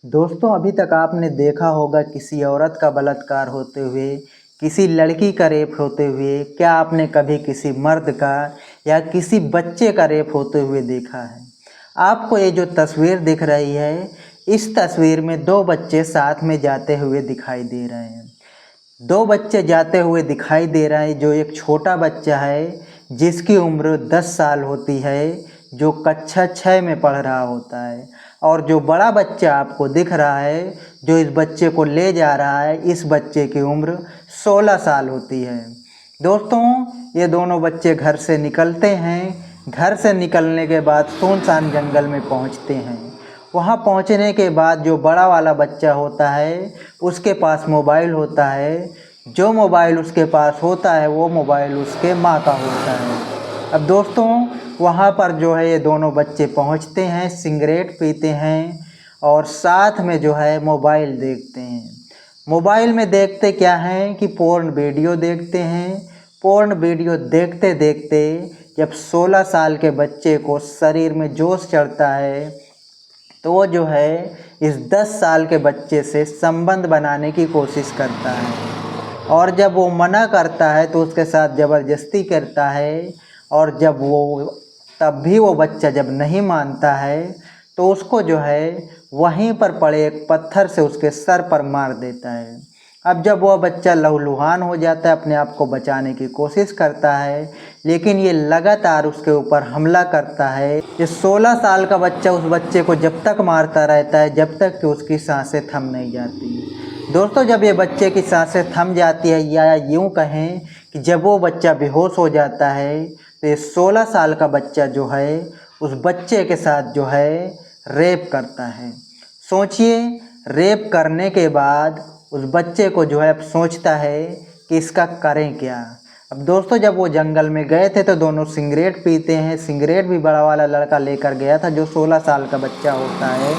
दोस्तों, अभी तक आपने देखा होगा किसी औरत का बलात्कार होते हुए, किसी लड़की का रेप होते हुए। क्या आपने कभी किसी मर्द का या किसी बच्चे का रेप होते हुए देखा है? आपको ये जो तस्वीर दिख रही है, इस तस्वीर में दो बच्चे साथ में जाते हुए दिखाई दे रहे हैं। दो बच्चे जाते हुए दिखाई दे रहे हैं। जो एक छोटा बच्चा है जिसकी उम्र 10 साल होती है, जो कक्षा 6 में पढ़ रहा होता है, और जो बड़ा बच्चा आपको दिख रहा है जो इस बच्चे को ले जा रहा है, इस बच्चे की उम्र 16 साल होती है। दोस्तों, ये दोनों बच्चे घर से निकलते हैं। घर से निकलने के बाद सुनसान जंगल में पहुंचते हैं। वहाँ पहुँचने के बाद जो बड़ा वाला बच्चा होता है उसके पास मोबाइल होता है। जो मोबाइल उसके पास होता है वो मोबाइल उसके माँ का होता है। अब दोस्तों, वहाँ पर जो है ये दोनों बच्चे पहुँचते हैं, सिगरेट पीते हैं और साथ में जो है मोबाइल देखते हैं। मोबाइल में देखते क्या हैं कि पोर्न वीडियो देखते हैं। पोर्न वीडियो देखते देखते जब 16 साल के बच्चे को शरीर में जोश चढ़ता है तो वो जो है इस 10 साल के बच्चे से संबंध बनाने की कोशिश करता है, और जब वो मना करता है तो उसके साथ ज़बरदस्ती करता है। और तब भी वो बच्चा जब नहीं मानता है तो उसको जो है वहीं पर पड़े एक पत्थर से उसके सर पर मार देता है। अब जब वह बच्चा लहूलुहान हो जाता है, अपने आप को बचाने की कोशिश करता है, लेकिन ये लगातार उसके ऊपर हमला करता है। ये 16 साल का बच्चा उस बच्चे को जब तक मारता रहता है जब तक कि उसकी सांसें थम नहीं जाती। दोस्तों, जब ये बच्चे की सांसें थम जाती है, या यूँ कहें कि जब वो बच्चा बेहोश हो जाता है, तो ये 16 साल का बच्चा जो है उस बच्चे के साथ जो है रेप करता है। सोचिए, रेप करने के बाद उस बच्चे को जो है अब सोचता है कि इसका करें क्या। अब दोस्तों, जब वो जंगल में गए थे तो दोनों सिगरेट पीते हैं। सिगरेट भी बड़ा वाला लड़का लेकर गया था जो 16 साल का बच्चा होता है।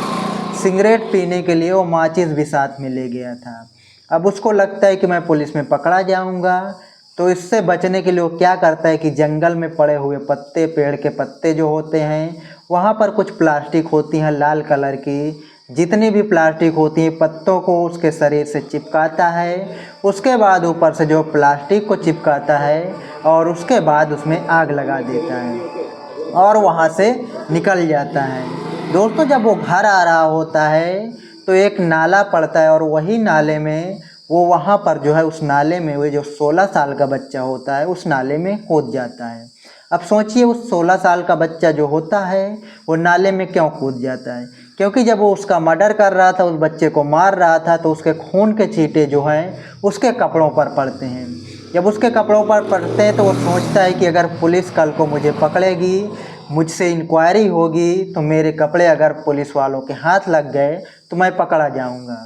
सिगरेट पीने के लिए वो माचिस भी साथ में ले गया था। अब उसको लगता है कि मैं पुलिस में पकड़ा जाऊंगा, तो इससे बचने के लिए वो क्या करता है कि जंगल में पड़े हुए पत्ते, पेड़ के पत्ते जो होते हैं, वहाँ पर कुछ प्लास्टिक होती हैं लाल कलर की। जितनी भी प्लास्टिक होती है पत्तों को उसके शरीर से चिपकाता है। उसके बाद ऊपर से जो प्लास्टिक को चिपकाता है और उसके बाद उसमें आग लगा देता है और वहाँ से निकल जाता है। दोस्तों, जब वो घर आ रहा होता है तो एक नाला पड़ता है, और वही नाले में वो वहाँ पर जो है उस नाले में वो जो 16 साल का बच्चा होता है उस नाले में कूद जाता है। अब सोचिए, उस 16 साल का बच्चा जो होता है वो नाले में क्यों कूद जाता है? क्योंकि जब वो उसका मर्डर कर रहा था, उस बच्चे को मार रहा था, तो उसके खून के छींटे जो हैं उसके कपड़ों पर पड़ते हैं। जब उसके कपड़ों पर पड़ते हैं तो वो सोचता है कि अगर पुलिस कल को मुझे पकड़ेगी, मुझसे इंक्वायरी होगी, तो मेरे कपड़े अगर पुलिस वालों के हाथ लग गए तो मैं पकड़ा जाऊंगा।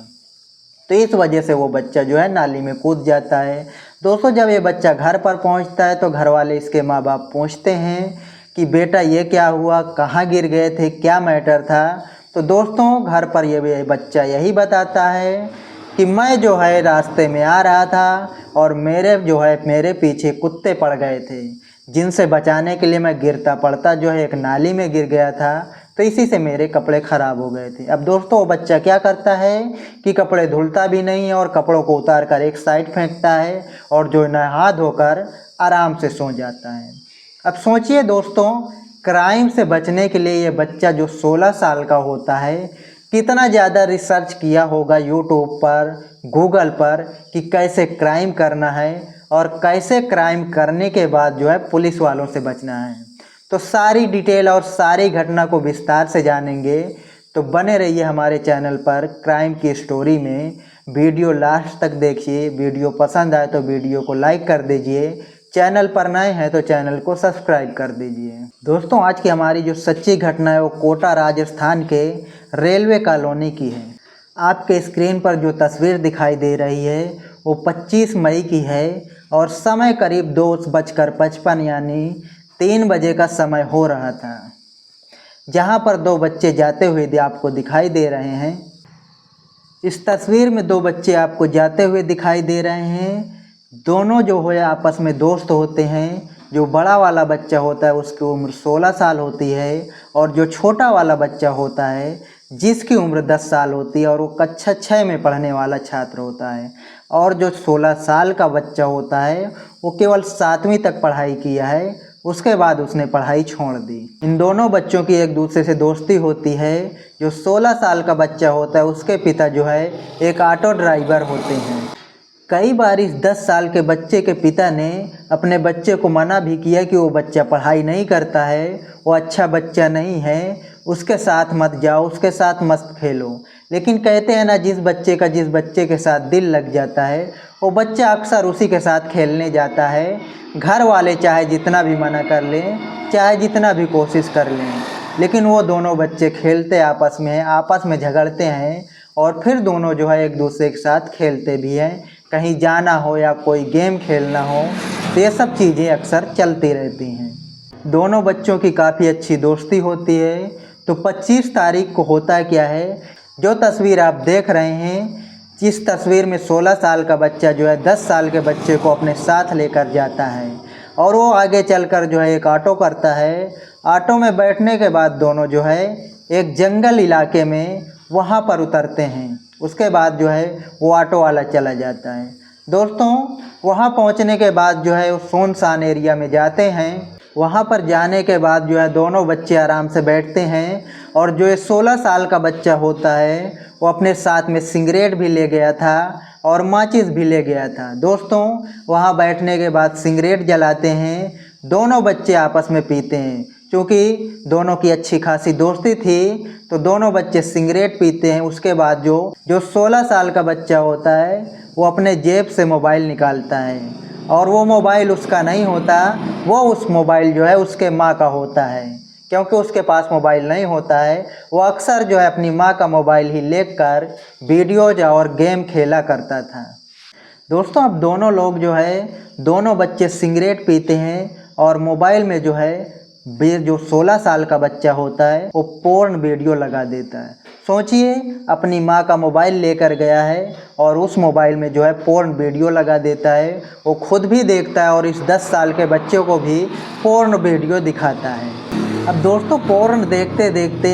तो इस वजह से वो बच्चा जो है नाली में कूद जाता है। दोस्तों, जब ये बच्चा घर पर पहुंचता है तो घर वाले इसके माँ बाप पूछते हैं कि बेटा ये क्या हुआ, कहाँ गिर गए थे, क्या मैटर था? तो दोस्तों, घर पर ये बच्चा यही बताता है कि मैं जो है रास्ते में आ रहा था और मेरे पीछे कुत्ते पड़ गए थे, जिनसे बचाने के लिए मैं गिरता पड़ता जो है एक नाली में गिर गया था, तो इसी से मेरे कपड़े ख़राब हो गए थे। अब दोस्तों, वो बच्चा क्या करता है कि कपड़े धुलता भी नहीं है और कपड़ों को उतार कर एक साइड फेंकता है और जो नहा धोकर आराम से सो जाता है। अब सोचिए दोस्तों, क्राइम से बचने के लिए ये बच्चा जो 16 साल का होता है कितना ज़्यादा रिसर्च किया होगा यूट्यूब पर, गूगल पर, कि कैसे क्राइम करना है और कैसे क्राइम करने के बाद जो है पुलिस वालों से बचना है। तो सारी डिटेल और सारी घटना को विस्तार से जानेंगे, तो बने रहिए हमारे चैनल पर क्राइम की स्टोरी में। वीडियो लास्ट तक देखिए। वीडियो पसंद आए तो वीडियो को लाइक कर दीजिए। चैनल पर नए हैं तो चैनल को सब्सक्राइब कर दीजिए। दोस्तों, आज की हमारी जो सच्ची घटना है वो कोटा राजस्थान के रेलवे कॉलोनी की है। आपके स्क्रीन पर जो तस्वीर दिखाई दे रही है वो 25 मई की है और समय करीब 2:55 यानी 3 बजे का समय हो रहा था, जहां पर दो बच्चे जाते हुए आपको दिखाई दे रहे हैं। इस तस्वीर में दो बच्चे आपको जाते हुए दिखाई दे रहे हैं। दोनों जो है आपस में दोस्त होते हैं। जो बड़ा वाला बच्चा होता है उसकी उम्र 16 साल होती है और जो छोटा वाला बच्चा होता है जिसकी उम्र 10 साल होती है और वो कक्षा 6 में पढ़ने वाला छात्र होता है, और जो 16 साल का बच्चा होता है वो केवल 7वीं तक पढ़ाई किया है, उसके बाद उसने पढ़ाई छोड़ दी। इन दोनों बच्चों की एक दूसरे से दोस्ती होती है। जो 16 साल का बच्चा होता है उसके पिता जो है एक ऑटो ड्राइवर होते हैं। कई बार इस 10 साल के बच्चे के पिता ने अपने बच्चे को मना भी किया कि वो बच्चा पढ़ाई नहीं करता है, वो अच्छा बच्चा नहीं है, उसके साथ मत जाओ, उसके साथ मत खेलो। लेकिन कहते हैं ना, जिस बच्चे के साथ दिल लग जाता है वो बच्चा अक्सर उसी के साथ खेलने जाता है। घर वाले चाहे जितना भी मना कर लें, चाहे जितना भी कोशिश कर लें, लेकिन वो दोनों बच्चे खेलते आपस में झगड़ते हैं, और फिर दोनों जो है एक दूसरे के साथ खेलते भी हैं। कहीं जाना हो या कोई गेम खेलना हो तो ये सब चीज़ें अक्सर चलती रहती हैं। दोनों बच्चों की काफ़ी अच्छी दोस्ती होती है। तो 25 तारीख को होता क्या है, जो तस्वीर आप देख रहे हैं, जिस तस्वीर में 16 साल का बच्चा जो है 10 साल के बच्चे को अपने साथ लेकर जाता है, और वो आगे चलकर जो है एक ऑटो करता है। ऑटो में बैठने के बाद दोनों जो है एक जंगल इलाके में वहाँ पर उतरते हैं। उसके बाद जो है वो ऑटो वाला चला जाता है। दोस्तों, वहाँ पहुँचने के बाद जो है वो सुनसान एरिया में जाते हैं। वहाँ पर जाने के बाद जो है दोनों बच्चे आराम से बैठते हैं, और जो ये 16 साल का बच्चा होता है वो अपने साथ में सिगरेट भी ले गया था और माचिस भी ले गया था। दोस्तों, वहाँ बैठने के बाद सिगरेट जलाते हैं, दोनों बच्चे आपस में पीते हैं। क्योंकि दोनों की अच्छी खासी दोस्ती थी तो दोनों बच्चे सिगरेट पीते हैं। उसके बाद जो 16 साल का बच्चा होता है वो अपने जेब से मोबाइल निकालता है, और वो मोबाइल उसका नहीं होता, वो उस मोबाइल जो है उसके माँ का होता है। क्योंकि उसके पास मोबाइल नहीं होता है, वो अक्सर जो है अपनी माँ का मोबाइल ही लेकर वीडियोज और गेम खेला करता था। दोस्तों, अब दोनों लोग जो है, दोनों बच्चे सिगरेट पीते हैं, और मोबाइल में जो है जो 16 साल का बच्चा होता है वो पोर्न वीडियो लगा देता है। सोचिए, अपनी माँ का मोबाइल लेकर गया है और उस मोबाइल में जो है पोर्न वीडियो लगा देता है। वो खुद भी देखता है और इस 10 साल के बच्चे को भी पोर्न वीडियो दिखाता है। अब दोस्तों, पोर्न देखते देखते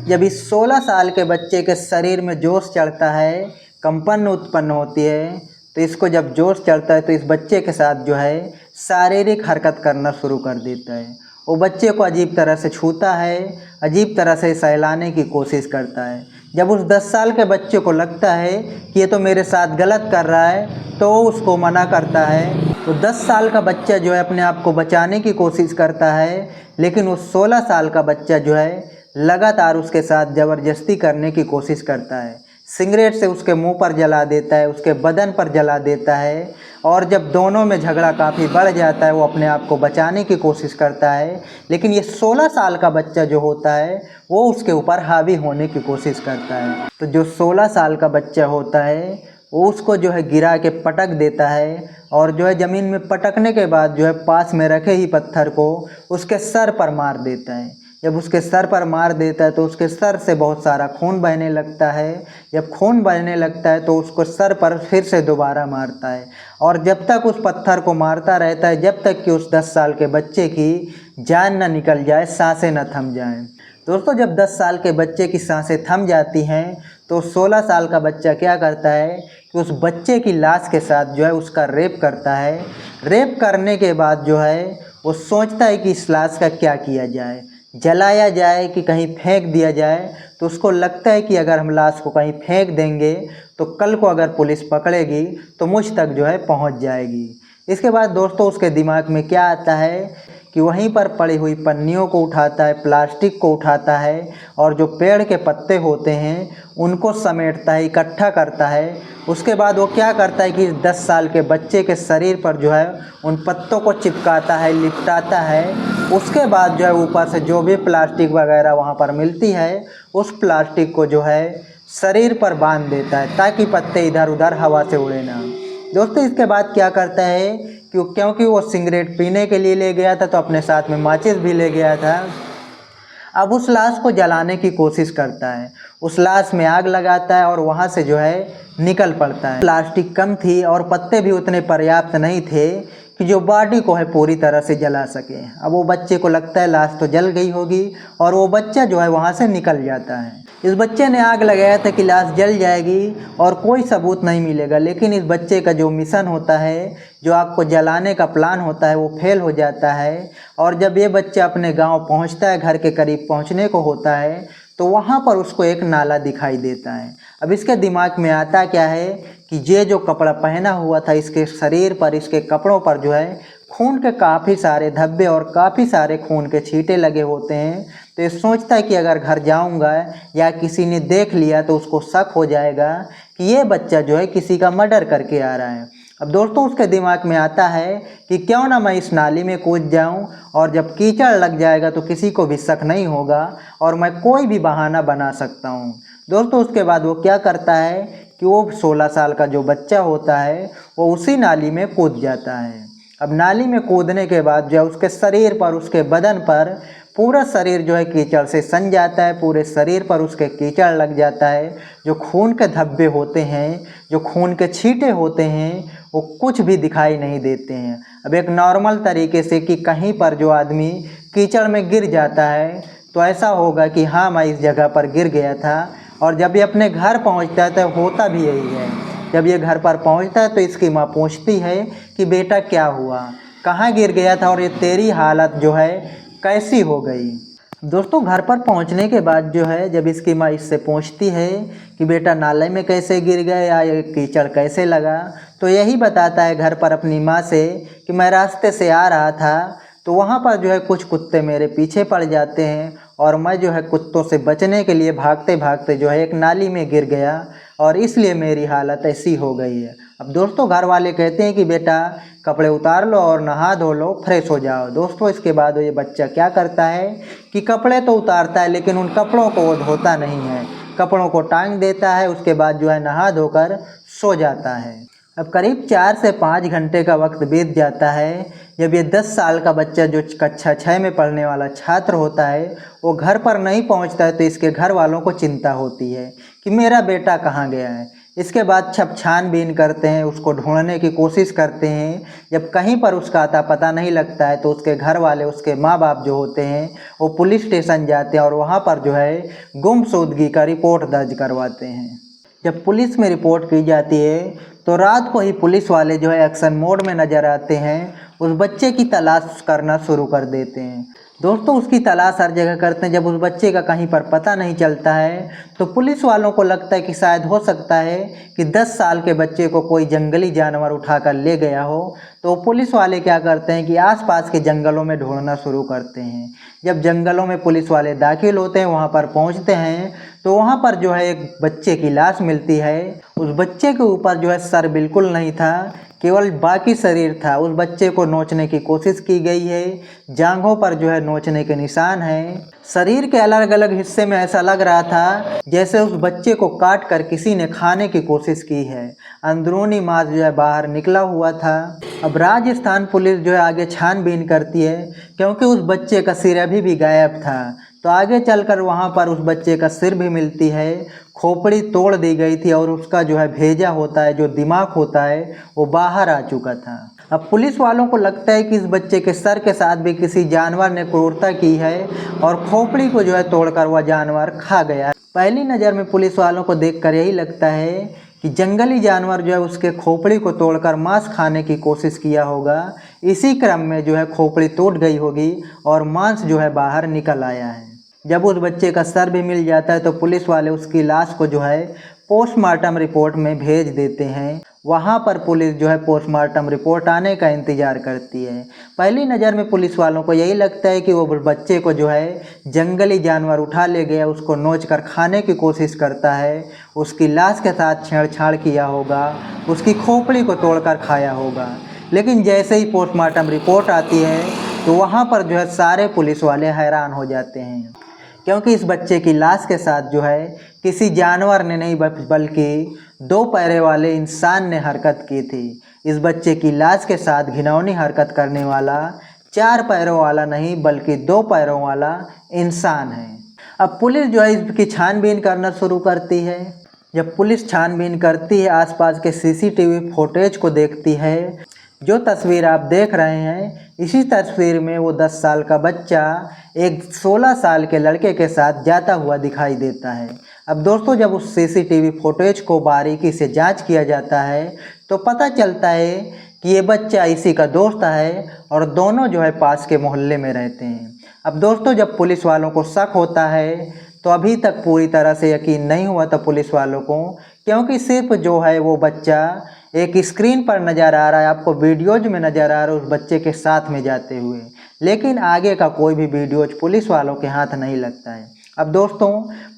जब इस 16 साल के बच्चे के शरीर में जोश चढ़ता है, कंपन उत्पन्न होती है, तो इसको जब जोश चढ़ता है तो इस बच्चे के साथ जो है शारीरिक हरकत करना शुरू कर देता है। वो बच्चे को अजीब तरह से छूता है, अजीब तरह से सहलाने की कोशिश करता है। जब उस 10 साल के बच्चे को लगता है कि ये तो मेरे साथ गलत कर रहा है, तो उसको मना करता है। तो 10 साल का बच्चा जो है अपने आप को बचाने की कोशिश करता है, लेकिन वो 16 साल का बच्चा जो है लगातार उसके साथ ज़बरदस्ती करने की कोशिश करता है। सिगरेट से उसके मुंह पर जला देता है, उसके बदन पर जला देता है, और जब दोनों में झगड़ा काफ़ी बढ़ जाता है, वो अपने आप को बचाने की कोशिश करता है। लेकिन ये 16 साल का बच्चा जो होता है वो उसके ऊपर हावी होने की कोशिश करता है। तो जो 16 साल का बच्चा होता है वो उसको जो है गिरा के पटक देता है, और जो है ज़मीन में पटकने के बाद जो है पास में रखे ही पत्थर को उसके सर पर मार देता है। जब उसके सर पर मार देता है तो उसके सर से बहुत सारा खून बहने लगता है। जब खून बहने लगता है तो उसको सर पर फिर से दोबारा मारता है, और जब तक उस पत्थर को मारता रहता है जब तक कि उस 10 साल के बच्चे की जान न निकल जाए, सांसें न थम जाएं। दोस्तों, जब 10 साल के बच्चे की सांसें थम जाती हैं तो 16 साल का बच्चा क्या करता है कि उस बच्चे की लाश के साथ जो है उसका रेप करता है। रेप करने के बाद जो है वो सोचता है कि इस लाश का क्या किया जाए, जलाया जाए कि कहीं फेंक दिया जाए। तो उसको लगता है कि अगर हम लाश को कहीं फेंक देंगे तो कल को अगर पुलिस पकड़ेगी तो मुझ तक जो है पहुंच जाएगी। इसके बाद दोस्तों, उसके दिमाग में क्या आता है कि वहीं पर पड़ी हुई पन्नियों को उठाता है, प्लास्टिक को उठाता है, और जो पेड़ के पत्ते होते हैं उनको समेटता है, इकट्ठा करता है। उसके बाद वो क्या करता है कि 10 साल के बच्चे के शरीर पर जो है उन पत्तों को चिपकाता है, लिपटाता है। उसके बाद जो है ऊपर से जो भी प्लास्टिक वगैरह वहाँ पर मिलती है उस प्लास्टिक को जो है शरीर पर बांध देता है, ताकि पत्ते इधर उधर हवा से उड़े ना। दोस्तों, इसके बाद क्या करता है कि क्योंकि वो सिगरेट पीने के लिए ले गया था तो अपने साथ में माचिस भी ले गया था। अब उस लाश को जलाने की कोशिश करता है, उस लाश में आग लगाता है और वहाँ से जो है निकल पड़ता है। प्लास्टिक कम थी और पत्ते भी उतने पर्याप्त नहीं थे कि जो बॉडी को है पूरी तरह से जला सके। अब वो बच्चे को लगता है लाश तो जल गई होगी, और वो बच्चा जो है वहाँ से निकल जाता है। इस बच्चे ने आग लगाया था कि लाश जल जाएगी और कोई सबूत नहीं मिलेगा, लेकिन इस बच्चे का जो मिशन होता है, जो आग को जलाने का प्लान होता है, वो फेल हो जाता है। और जब ये बच्चा अपने गांव पहुंचता है, घर के करीब पहुंचने को होता है, तो वहां पर उसको एक नाला दिखाई देता है। अब इसके दिमाग में आता क्या है कि ये जो कपड़ा पहना हुआ था, इसके शरीर पर, इसके कपड़ों पर जो है खून के काफ़ी सारे धब्बे और काफ़ी सारे खून के छींटे लगे होते हैं। तो ये सोचता है कि अगर घर जाऊंगा या किसी ने देख लिया तो उसको शक हो जाएगा कि ये बच्चा जो है किसी का मर्डर करके आ रहा है। अब दोस्तों उसके दिमाग में आता है कि क्यों ना मैं इस नाली में कूद जाऊं, और जब कीचड़ लग जाएगा तो किसी को भी शक नहीं होगा और मैं कोई भी बहाना बना सकता हूं। दोस्तों उसके बाद वो क्या करता है कि वो 16 साल का जो बच्चा होता है वो उसी नाली में कूद जाता है। अब नाली में कूदने के बाद जो है उसके शरीर पर, उसके बदन पर पूरा शरीर जो है कीचड़ से सन जाता है, पूरे शरीर पर उसके कीचड़ लग जाता है। जो खून के धब्बे होते हैं, जो खून के छींटे होते हैं, वो कुछ भी दिखाई नहीं देते हैं। अब एक नॉर्मल तरीके से कि कहीं पर जो आदमी कीचड़ में गिर जाता है तो ऐसा होगा कि हाँ मैं इस जगह पर गिर गया था, और जब ये अपने घर पहुंचता है तो होता भी यही है। जब ये घर पर पहुंचता है तो इसकी माँ पूछती है कि बेटा क्या हुआ, कहाँ गिर गया था और ये तेरी हालत जो है कैसी हो गई। दोस्तों घर पर पहुंचने के बाद जो है जब इसकी माँ इससे पूछती है कि बेटा नाले में कैसे गिर गए या ये कीचड़ कैसे लगा, तो यही बताता है घर पर अपनी माँ से कि मैं रास्ते से आ रहा था तो वहाँ पर जो है कुछ कुत्ते मेरे पीछे पड़ जाते हैं और मैं जो है कुत्तों से बचने के लिए भागते भागते जो है एक नाली में गिर गया और इसलिए मेरी हालत ऐसी हो गई है। अब दोस्तों घर वाले कहते हैं कि बेटा कपड़े उतार लो और नहा धो लो, फ्रेश हो जाओ। दोस्तों इसके बाद ये बच्चा क्या करता है कि कपड़े तो उतारता है लेकिन उन कपड़ों को वो धोता नहीं है, कपड़ों को टांग देता है। उसके बाद जो है नहा धोकर सो जाता है। अब करीब 4 से 5 घंटे का वक्त बीत जाता है जब ये 10 साल का बच्चा जो कक्षा 6 में पढ़ने वाला छात्र होता है वो घर पर नहीं पहुंचता है, तो इसके घर वालों को चिंता होती है कि मेरा बेटा कहाँ गया है। इसके बाद छप छानबीन करते हैं, उसको ढूंढने की कोशिश करते हैं। जब कहीं पर उसका अता पता नहीं लगता है तो उसके घर वाले, उसके माँ बाप जो होते हैं वो पुलिस स्टेशन जाते हैं और वहाँ पर जो है गुमशुदगी का रिपोर्ट दर्ज करवाते हैं। जब पुलिस में रिपोर्ट की जाती है तो रात को ही पुलिस वाले जो है एक्शन मोड में नज़र आते हैं, उस बच्चे की तलाश करना शुरू कर देते हैं। दोस्तों उसकी तलाश हर जगह करते हैं। जब उस बच्चे का कहीं पर पता नहीं चलता है तो पुलिस वालों को लगता है कि शायद हो सकता है कि 10 साल के बच्चे को कोई जंगली जानवर उठाकर ले गया हो। तो पुलिस वाले क्या करते हैं कि आसपास के जंगलों में ढूंढना शुरू करते हैं। जब जंगलों में पुलिस वाले दाखिल होते हैं, वहाँ पर पहुँचते हैं तो वहाँ पर जो है एक बच्चे की लाश मिलती है। उस बच्चे के ऊपर जो है सर बिल्कुल नहीं था, केवल बाकी शरीर था। उस बच्चे को नोचने की कोशिश की गई है, जांघों पर जो है नोचने के निशान हैं। शरीर के अलग अलग हिस्से में ऐसा लग रहा था जैसे उस बच्चे को काट कर किसी ने खाने की कोशिश की है। अंदरूनी मांस जो है बाहर निकला हुआ था। अब राजस्थान पुलिस जो है आगे छानबीन करती है क्योंकि उस बच्चे का सिर अभी भी गायब था। तो आगे चलकर वहाँ पर उस बच्चे का सिर भी मिलती है, खोपड़ी तोड़ दी गई थी और उसका जो है भेजा होता है, जो दिमाग होता है, वो बाहर आ चुका था। अब पुलिस वालों को लगता है कि इस बच्चे के सर के साथ भी किसी जानवर ने क्रूरता की है और खोपड़ी को जो है तोड़कर वह जानवर खा गया। पहली नज़र में पुलिस वालों को देखकर यही लगता है कि जंगली जानवर जो है उसके खोपड़ी को तोड़कर मांस खाने की कोशिश किया होगा। इसी क्रम में जो है खोपड़ी टूट गई होगी और मांस जो है बाहर निकल आया है। जब उस बच्चे का सर भी मिल जाता है तो पुलिस वाले उसकी लाश को जो है पोस्टमार्टम रिपोर्ट में भेज देते हैं। वहाँ पर पुलिस जो है पोस्टमार्टम रिपोर्ट आने का इंतज़ार करती है। पहली नज़र में पुलिस वालों को यही लगता है कि वो बच्चे को जो है जंगली जानवर उठा ले गया, उसको नोच कर खाने की कोशिश करता है, उसकी लाश के साथ छेड़छाड़ किया होगा, उसकी खोपड़ी को तोड़कर खाया होगा। लेकिन जैसे ही पोस्टमार्टम रिपोर्ट आती है तो वहाँ पर जो है सारे पुलिस वाले हैरान हो जाते हैं, क्योंकि इस बच्चे की लाश के साथ जो है किसी जानवर ने नहीं बल्कि 2 पैरों वाले इंसान ने हरकत की थी। इस बच्चे की लाश के साथ घिनौनी हरकत करने वाला 4 पैरों वाला नहीं बल्कि 2 पैरों वाला इंसान है। अब पुलिस जो है इसकी छानबीन करना शुरू करती है। जब पुलिस छानबीन करती है, आसपास के सीसीटीवी फुटेज को देखती है, जो तस्वीर आप देख रहे हैं इसी तस्वीर में वो 10 साल का बच्चा एक 16 साल के लड़के के साथ जाता हुआ दिखाई देता है। अब दोस्तों जब उस सीसीटीवी फुटेज को बारीकी से जांच किया जाता है तो पता चलता है कि ये बच्चा इसी का दोस्त है और दोनों जो है पास के मोहल्ले में रहते हैं। अब दोस्तों जब पुलिस वालों को शक होता है तो अभी तक पूरी तरह से यकीन नहीं हुआ था पुलिस वालों को, क्योंकि सिर्फ जो है वो बच्चा एक स्क्रीन पर नज़र आ रहा है, आपको वीडियोज में नज़र आ रहा है उस बच्चे के साथ में जाते हुए, लेकिन आगे का कोई भी वीडियोज पुलिस वालों के हाथ नहीं लगता है। अब दोस्तों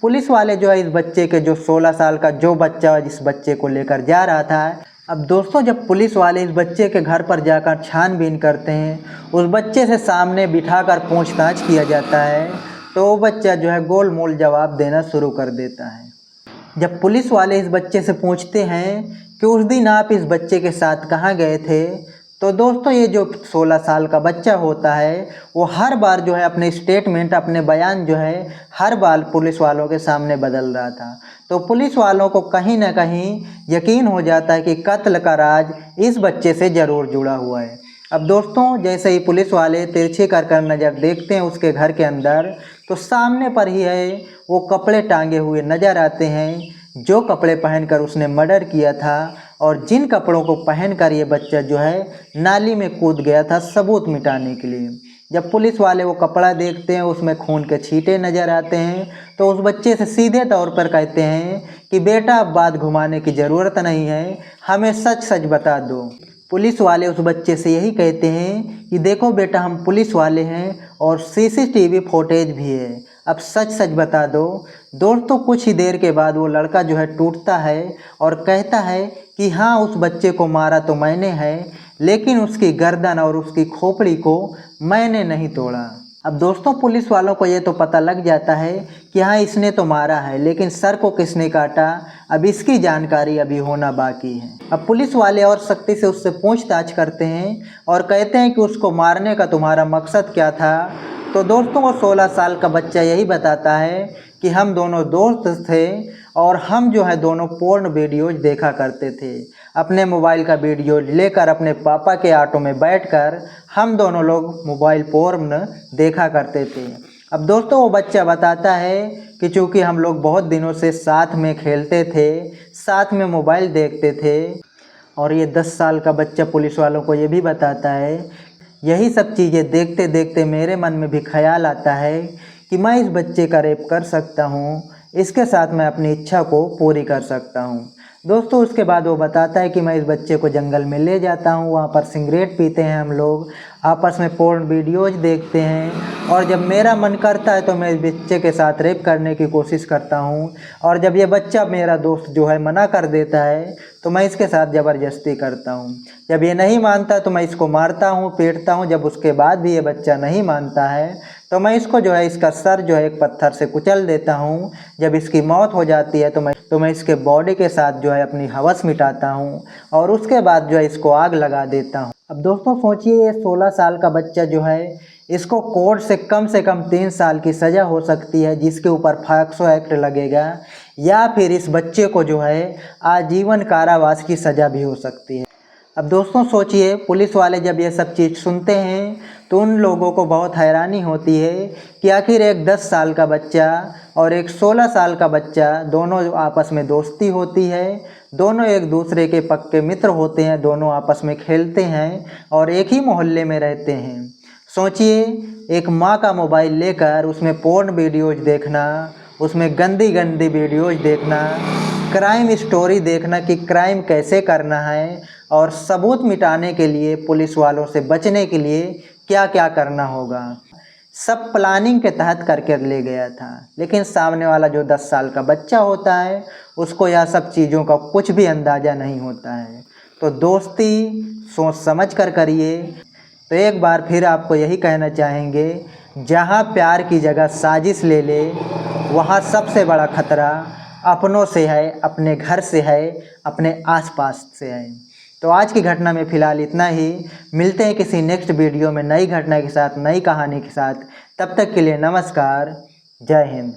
पुलिस वाले जो है इस बच्चे के जो 16 साल का जो बच्चा जिस बच्चे को लेकर जा रहा था, अब दोस्तों जब पुलिस वाले इस बच्चे के घर पर जाकर छानबीन करते हैं, उस बच्चे से सामने बिठाकर पूछताछ किया जाता है, तो वो बच्चा जो है गोल मोल जवाब देना शुरू कर देता है। जब पुलिस वाले इस बच्चे से पूछते हैं कि उस दिन आप इस बच्चे के साथ कहाँ गए थे, तो दोस्तों ये जो 16 साल का बच्चा होता है वो हर बार जो है अपने स्टेटमेंट, अपने बयान जो है हर बार पुलिस वालों के सामने बदल रहा था। तो पुलिस वालों को कहीं ना कहीं यकीन हो जाता है कि कत्ल का राज इस बच्चे से ज़रूर जुड़ा हुआ है। अब दोस्तों जैसे ही पुलिस वाले तिरछी कर नज़र देखते हैं उसके घर के अंदर, तो सामने पर ही है वो कपड़े टांगे हुए नज़र आते हैं, जो कपड़े पहनकर उसने मर्डर किया था और जिन कपड़ों को पहनकर ये बच्चा जो है नाली में कूद गया था सबूत मिटाने के लिए। जब पुलिस वाले वो कपड़ा देखते हैं उसमें खून के छींटे नज़र आते हैं, तो उस बच्चे से सीधे तौर पर कहते हैं कि बेटा अब बात घुमाने की ज़रूरत नहीं है, हमें सच सच बता दो। पुलिस वाले उस बच्चे से यही कहते हैं कि देखो बेटा हम पुलिस वाले हैं और सीसीटीवी फुटेज भी है, अब सच सच बता दो। दोस्तों कुछ ही देर के बाद वो लड़का जो है टूटता है और कहता है कि हाँ उस बच्चे को मारा तो मैंने है, लेकिन उसकी गर्दन और उसकी खोपड़ी को मैंने नहीं तोड़ा। अब दोस्तों पुलिस वालों को ये तो पता लग जाता है कि हाँ इसने तो मारा है, लेकिन सर को किसने काटा अब इसकी जानकारी अभी होना बाकी है। अब पुलिस वाले और सख्ती से उससे पूछताछ करते हैं और कहते हैं कि उसको मारने का तुम्हारा मकसद क्या था। तो दोस्तों वो 16 साल का बच्चा यही बताता है कि हम दोनों दोस्त थे और हम जो है दोनों पोर्न वीडियोज देखा करते थे। अपने मोबाइल का वीडियो लेकर अपने पापा के ऑटो में बैठकर हम दोनों लोग मोबाइल पोर्न देखा करते थे। अब दोस्तों वो बच्चा बताता है कि चूँकि हम लोग बहुत दिनों से साथ में खेलते थे, साथ में मोबाइल देखते थे, और ये 10 साल का बच्चा पुलिस वालों को ये भी बताता है यही सब चीज़ें देखते देखते मेरे मन में भी ख्याल आता है कि मैं इस बच्चे का रेप कर सकता हूँ, इसके साथ मैं अपनी इच्छा को पूरी कर सकता हूँ। दोस्तों उसके बाद वो बताता है कि मैं इस बच्चे को जंगल में ले जाता हूँ, वहाँ पर सिगरेट पीते हैं हम लोग, आपस में पोर्न वीडियोज देखते हैं, और जब मेरा मन करता है तो मैं इस बच्चे के साथ रेप करने की कोशिश करता हूँ, और जब ये बच्चा मेरा दोस्त जो है मना कर देता है तो मैं इसके साथ ज़बरदस्ती करता हूँ। जब ये नहीं मानता तो मैं इसको मारता हूँ, पीटता हूँ। जब उसके बाद भी ये बच्चा नहीं मानता है तो मैं इसको जो है इसका सर जो है एक पत्थर से कुचल देता हूँ। जब इसकी मौत हो जाती है तो मैं इसके बॉडी के साथ जो है अपनी हवस मिटाता हूँ और उसके बाद जो है इसको आग लगा देता हूँ। अब दोस्तों सोचिए ये 16 साल का बच्चा जो है इसको कोर्ट से कम 3 साल की सज़ा हो सकती है, जिसके ऊपर फाक्सो एक्ट लगेगा, या फिर इस बच्चे को जो है आजीवन कारावास की सज़ा भी हो सकती है। अब दोस्तों सोचिए पुलिस वाले जब ये सब चीज़ सुनते हैं तो उन लोगों को बहुत हैरानी होती है कि आखिर एक 10 साल का बच्चा और एक 16 साल का बच्चा दोनों आपस में दोस्ती होती है, दोनों एक दूसरे के पक्के मित्र होते हैं, दोनों आपस में खेलते हैं और एक ही मोहल्ले में रहते हैं। सोचिए एक माँ का मोबाइल लेकर उसमें पोर्न वीडियोज देखना, उसमें गंदी गंदी वीडियोज देखना, क्राइम स्टोरी देखना कि क्राइम कैसे करना है और सबूत मिटाने के लिए पुलिस वालों से बचने के लिए क्या क्या करना होगा, सब प्लानिंग के तहत करके ले गया था। लेकिन सामने वाला जो 10 साल का बच्चा होता है उसको यह सब चीज़ों का कुछ भी अंदाज़ा नहीं होता है। तो दोस्ती सोच समझ कर करिए। तो एक बार फिर आपको यही कहना चाहेंगे, जहाँ प्यार की जगह साजिश ले ले वहाँ सबसे बड़ा खतरा अपनों से है, अपने घर से है, अपने आसपास से है। तो आज की घटना में फ़िलहाल इतना ही। मिलते हैं किसी नेक्स्ट वीडियो में नई घटना के साथ, नई कहानी के साथ। तब तक के लिए नमस्कार, जय हिंद।